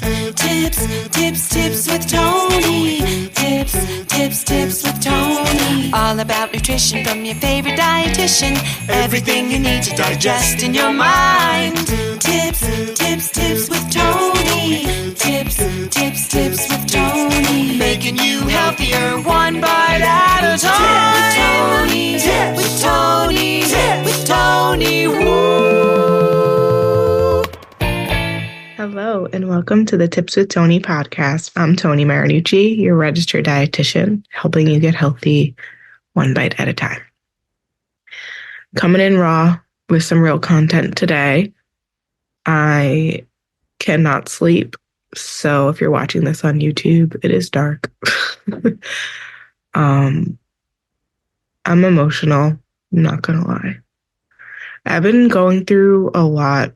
Tips with Tony. Tips with Tony. All about nutrition from your favorite dietitian. Everything you need to digest in your mind. Tips with Tony. Tips with Tony. Making you healthier one bite at a time. With Tony. Woo. Hello, and welcome to the Tips with Tony podcast. I'm Tony Marinucci, your registered dietitian, helping you get healthy one bite at a time. Coming in raw with some real content today. I cannot sleep, so if you're watching this on YouTube, it is dark. I'm emotional, I'm not gonna lie. I've been going through a lot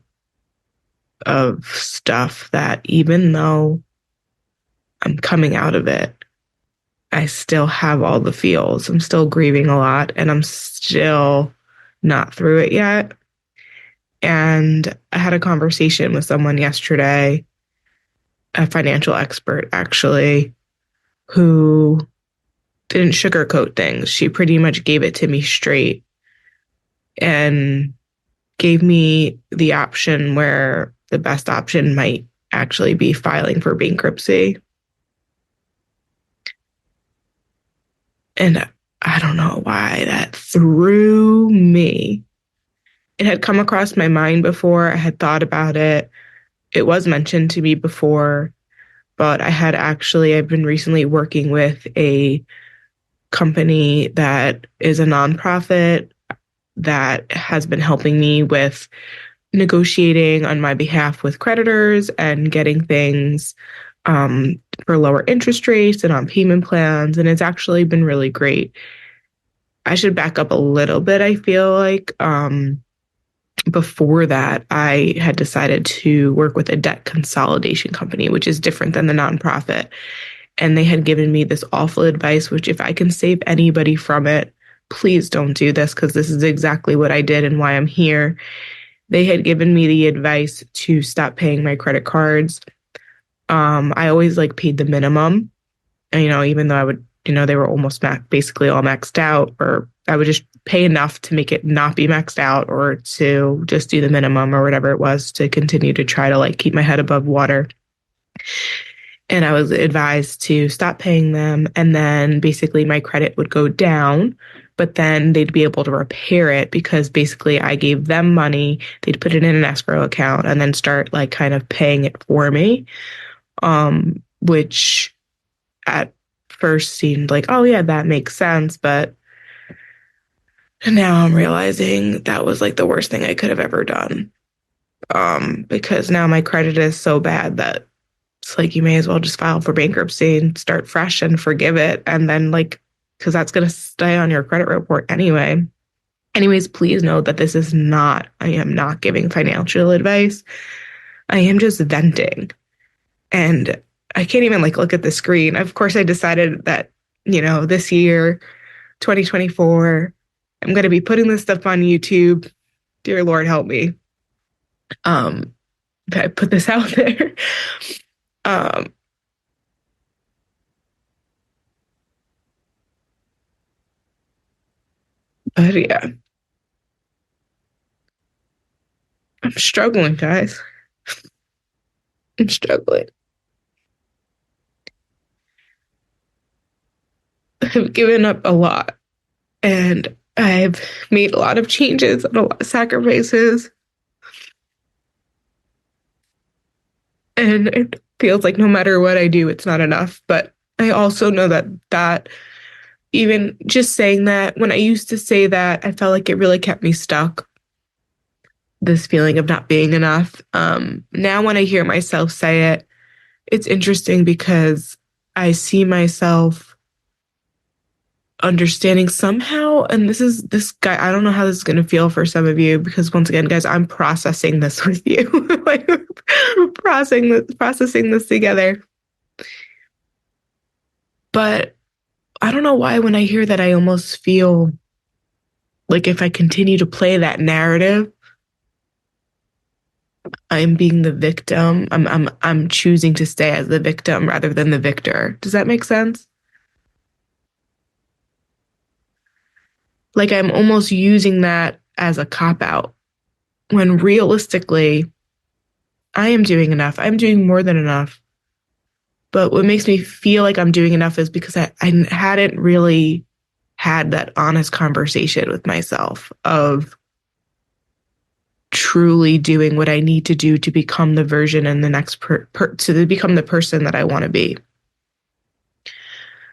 of stuff that even though I'm coming out of it, I still have all the feels. I'm still grieving a lot and I'm still not through it yet. And I had a conversation with someone yesterday, a financial expert actually, who didn't sugarcoat things. She pretty much gave it to me straight and gave me the option where the best option might actually be filing for bankruptcy. And I don't know why that threw me. It had come across my mind before. I had thought about it. It was mentioned to me before, but I've been recently working with a company that is a nonprofit that has been helping me with negotiating on my behalf with creditors and getting things for lower interest rates and on payment plans. And it's actually been really great. I should back up a little bit. I feel like before that, I had decided to work with a debt consolidation company, which is different than the nonprofit. And they had given me this awful advice, which if I can save anybody from it, please don't do this, because this is exactly what I did and why I'm here. They had given me the advice to stop paying my credit cards. I always paid the minimum, even though I would, they were almost basically all maxed out, or I would just pay enough to make it not be maxed out, or to just do the minimum or whatever it was to continue to try to keep my head above water. And I was advised to stop paying them, and then basically my credit would go down, but then they'd be able to repair it because basically I gave them money, they'd put it in an escrow account and then start kind of paying it for me, which at first seemed like, oh yeah, that makes sense. But now I'm realizing that was the worst thing I could have ever done, because now my credit is so bad that it's you may as well just file for bankruptcy and start fresh and forgive it. And then because that's going to stay on your credit report anyway. Anyways, please know that I am not giving financial advice. I am just venting. And I can't even look at the screen. Of course, I decided that, this year, 2024, I'm going to be putting this stuff on YouTube. Dear Lord, help me. I put this out there. But yeah, I'm struggling, guys. I'm struggling. I've given up a lot, and I've made a lot of changes and a lot of sacrifices. And it feels like no matter what I do, it's not enough. But I also know that even just saying that, when I used to say that, I felt like it really kept me stuck. This feeling of not being enough. Now when I hear myself say it, it's interesting because I see myself understanding somehow, and this guy, I don't know how this is going to feel for some of you, because once again, guys, I'm processing this with you, processing this together. But I don't know why when I hear that, I almost feel like if I continue to play that narrative, I'm being the victim. I'm choosing to stay as the victim rather than the victor. Does that make sense? Like I'm almost using that as a cop out when realistically I am doing enough. I'm doing more than enough. But what makes me feel like I'm doing enough is because I hadn't really had that honest conversation with myself of truly doing what I need to do to become the version and the next to become the person that I want to be.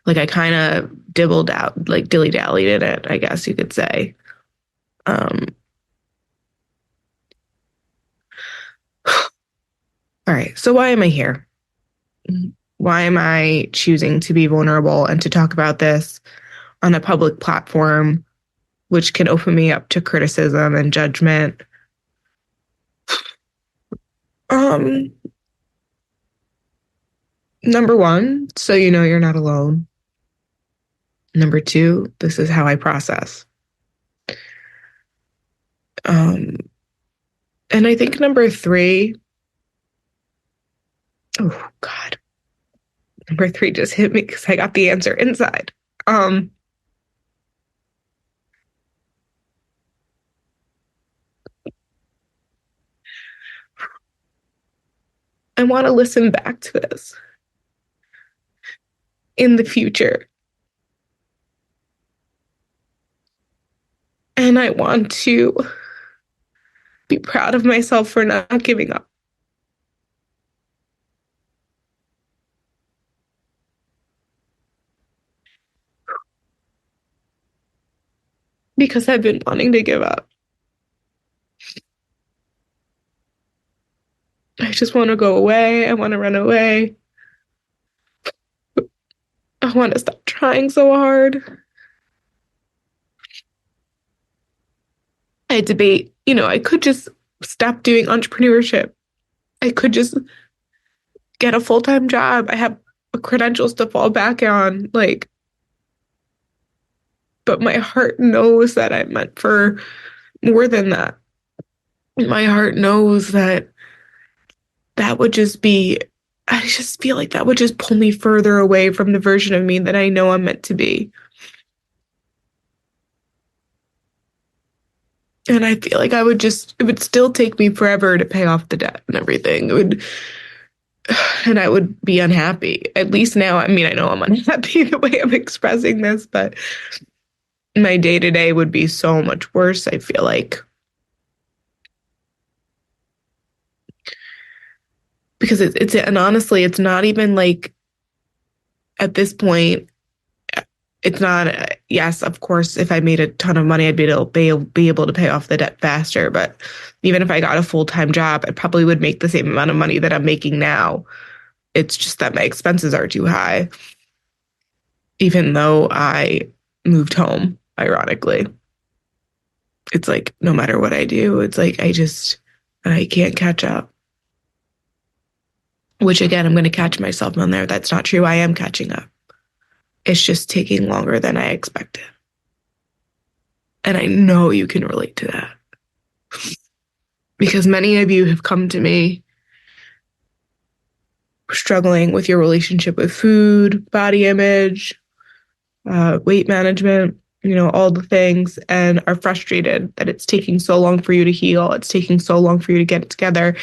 Like I kind of dibbled out, like dilly dallied in it, I guess you could say. Um, all right. So why am I here? Why am I choosing to be vulnerable and to talk about this on a public platform, which can open me up to criticism and judgment? Um, Number one, so you know you're not alone. Number two, this is how I process. Um, and I think number three, oh God, number three just hit me because I got the answer inside. I want to listen back to this in the future. And I want to be proud of myself for not giving up. Because I've been wanting to give up. I just want to go away. I want to run away. I want to stop trying so hard. I debate, I could just stop doing entrepreneurship. I could just get a full-time job. I have credentials to fall back on. Like, but my heart knows that I'm meant for more than that. My heart knows that that would just be, I just feel like that would just pull me further away from the version of me that I know I'm meant to be. And I feel like it would still take me forever to pay off the debt and everything. And I would be unhappy. At least now, I mean, I know I'm unhappy the way I'm expressing this, but my day to day would be so much worse, I feel like. Because and honestly, it's not even like at this point, it's not, yes, of course, if I made a ton of money, I'd be able to pay off the debt faster. But even if I got a full-time job, I probably would make the same amount of money that I'm making now. It's just that my expenses are too high, even though I moved home, ironically. It's like, no matter what I do, it's like, I can't catch up. Which again, I'm going to catch myself on there. That's not true. I am catching up. It's just taking longer than I expected. And I know you can relate to that. Because many of you have come to me struggling with your relationship with food, body image, weight management, all the things, and are frustrated that it's taking so long for you to heal. It's taking so long for you to get it together.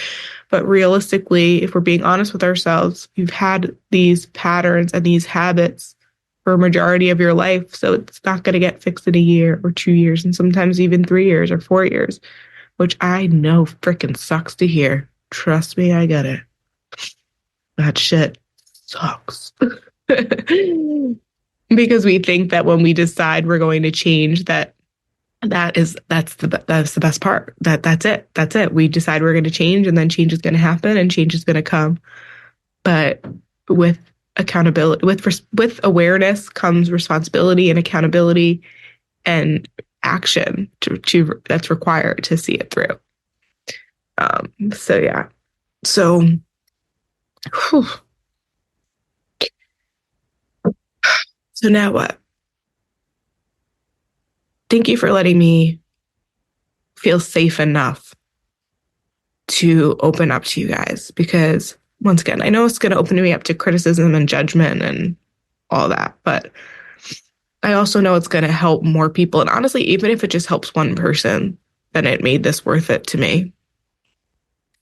But realistically, if we're being honest with ourselves, you've had these patterns and these habits for a majority of your life. So it's not going to get fixed in a year or 2 years, and sometimes even 3 years or 4 years, which I know freaking sucks to hear. Trust me, I get it. That shit sucks. Because we think that when we decide we're going to change, that's the best part. That's it. We decide we're going to change, and then change is going to happen, and change is going to come. But with accountability, with awareness comes responsibility and accountability and action that's required to see it through. So yeah. So whew. So now what? Thank you for letting me feel safe enough to open up to you guys because, once again, I know it's going to open me up to criticism and judgment and all that, but I also know it's going to help more people. And honestly, even if it just helps one person, then it made this worth it to me.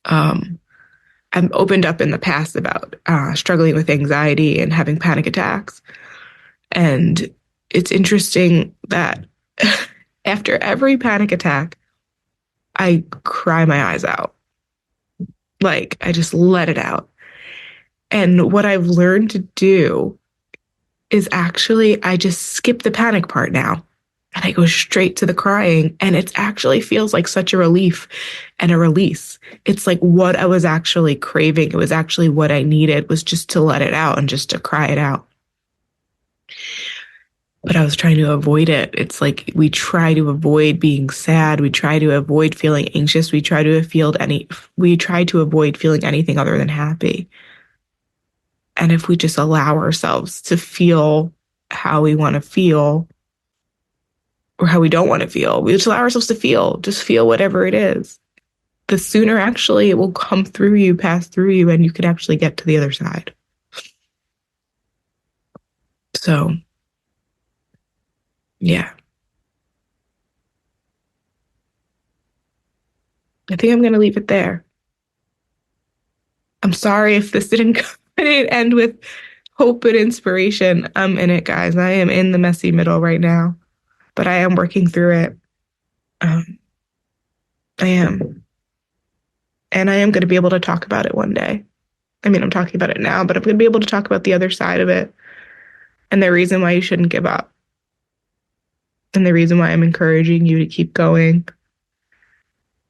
I've opened up in the past about struggling with anxiety and having panic attacks. And it's interesting that after every panic attack, I cry my eyes out. Like, I just let it out. And what I've learned to do is actually, I just skip the panic part now. And I go straight to the crying. And it actually feels like such a relief and a release. It's like what I was actually craving. It was actually what I needed, was just to let it out and just to cry it out. But I was trying to avoid it. It's like we try to avoid being sad. We try to avoid feeling anxious. We try to avoid feeling anything other than happy. And if we just allow ourselves to feel how we want to feel, or how we don't want to feel, we just allow ourselves to feel, just feel whatever it is, the sooner actually it will come through you, pass through you, and you can actually get to the other side. So, yeah. I think I'm going to leave it there. I'm sorry if this didn't end with hope and inspiration. I'm in it, guys. I am in the messy middle right now, but I am working through it. I am. And I am going to be able to talk about it one day. I mean, I'm talking about it now, but I'm going to be able to talk about the other side of it and the reason why you shouldn't give up. And the reason why I'm encouraging you to keep going.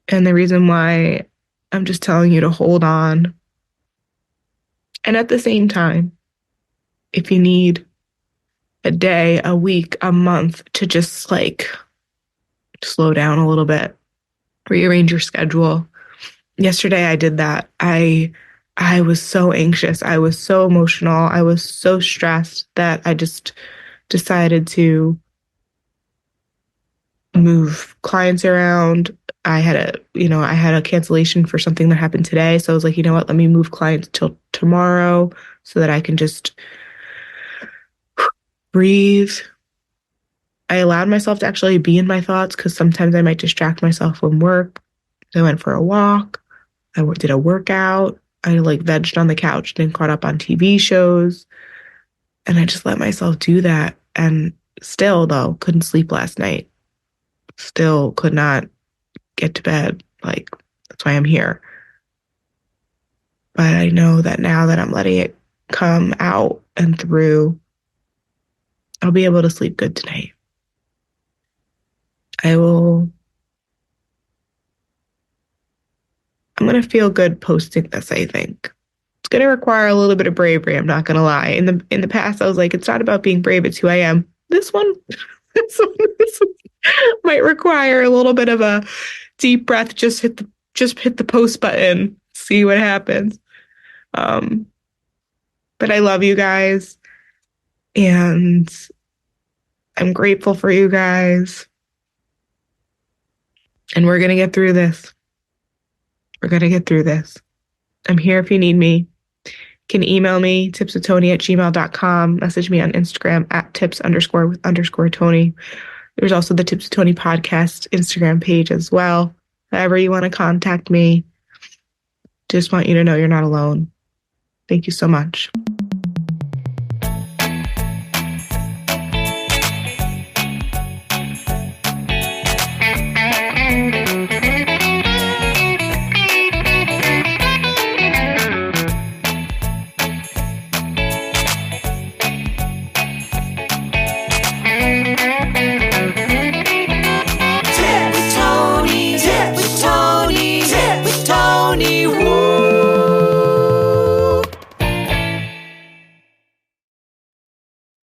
And the reason why I'm just telling you to hold on. And at the same time, if you need a day, a week, a month to just like slow down a little bit, rearrange your schedule. Yesterday I did that. I was so anxious. I was so emotional. I was so stressed that I just decided to move clients around. I had a cancellation for something that happened today. So I was like, you know what, let me move clients till tomorrow so that I can just breathe. I allowed myself to actually be in my thoughts because sometimes I might distract myself from work. I went for a walk. I did a workout. I vegged on the couch and caught up on TV shows. And I just let myself do that. And still, though, couldn't sleep last night. Still could not get to bed. That's why I'm here. But I know that now that I'm letting it come out and through, I'll be able to sleep good tonight. I'm going to feel good posting this, I think. It's going to require a little bit of bravery, I'm not going to lie. In the past, I was like, it's not about being brave, it's who I am. This one might require a little bit of a deep breath, just hit the post button, see what happens. But I love you guys, and I'm grateful for you guys. And we're going to get through this. We're going to get through this. I'm here if you need me. You can email me, tipswithtony@gmail.com. Message me on Instagram @tips_with_Tony. There's also the Tips with Tony podcast Instagram page as well. However you want to contact me. Just want you to know you're not alone. Thank you so much.